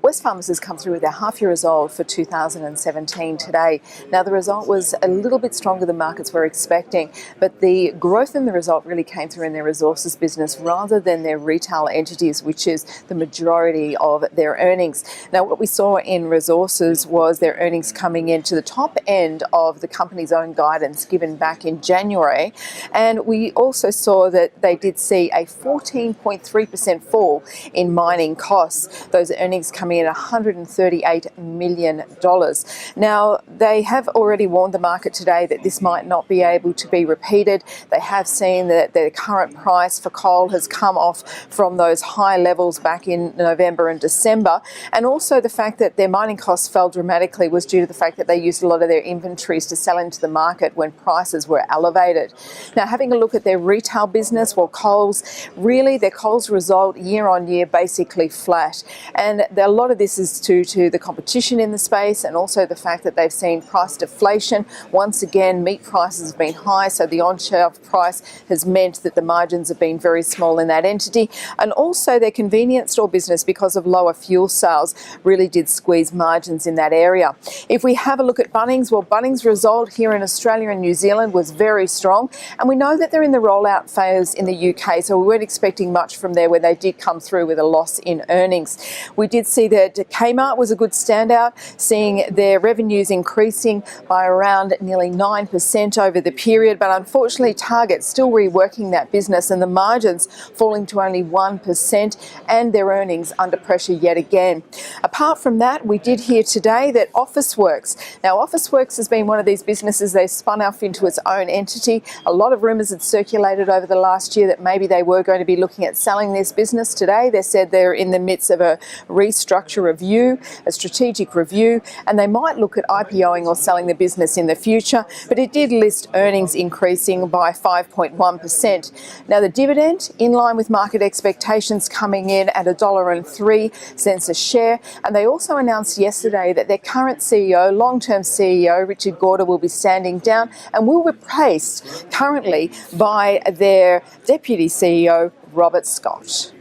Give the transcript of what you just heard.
Wesfarmers has come through with their half-year result for 2017 today. Now, the result was a little bit stronger than markets were expecting, but the growth in the result really came through in their resources business rather than their retail entities, which is the majority of their earnings. Now, what we saw in resources was their earnings coming in to the top end of the company's own guidance given back in January, and we also saw that they did see a 14.3% fall in mining costs. Those earnings coming in at $138 million. Now, they have already warned the market today that this might not be able to be repeated. They have seen that the current price for coal has come off from those high levels back in November and December, and also the fact that their mining costs fell dramatically was due to the fact that they used a lot of their inventories to sell into the market when prices were elevated. Now, having a look at their retail business, well, their Coles result year on year basically flat, and a lot of this is due to the competition in the space and also the fact that they've seen price deflation. Once again, meat prices have been high, so the on-shelf price has meant that the margins have been very small in that entity, and also their convenience store business, because of lower fuel sales, really did squeeze margins in that area. If we have a look at Bunnings, well, Bunnings' result here in Australia and New Zealand was very strong, and we know that they're in the rollout phase in the UK, so we weren't expecting much from there when they did come through with a loss in earnings. We did see that Kmart was a good standout, seeing their revenues increasing by around nearly 9% over the period, but unfortunately Target still reworking that business and the margins falling to only 1% and their earnings under pressure yet again. Apart from that, we did hear today that Officeworks. Now, Officeworks has been one of these businesses they've spun off into its own entity. A lot of rumours had circulated over the last year that maybe they were going to be looking at selling this business. Today they said they're in the midst of a restructure review, a strategic review, and they might look at IPOing or selling the business in the future, but it did list earnings increasing by 5.1%. Now, the dividend in line with market expectations, coming in at $1.03 a share, and they also announced yesterday that their current CEO, long-term CEO Richard Gorder, will be standing down and will be replaced currently by their deputy CEO Robert Scott.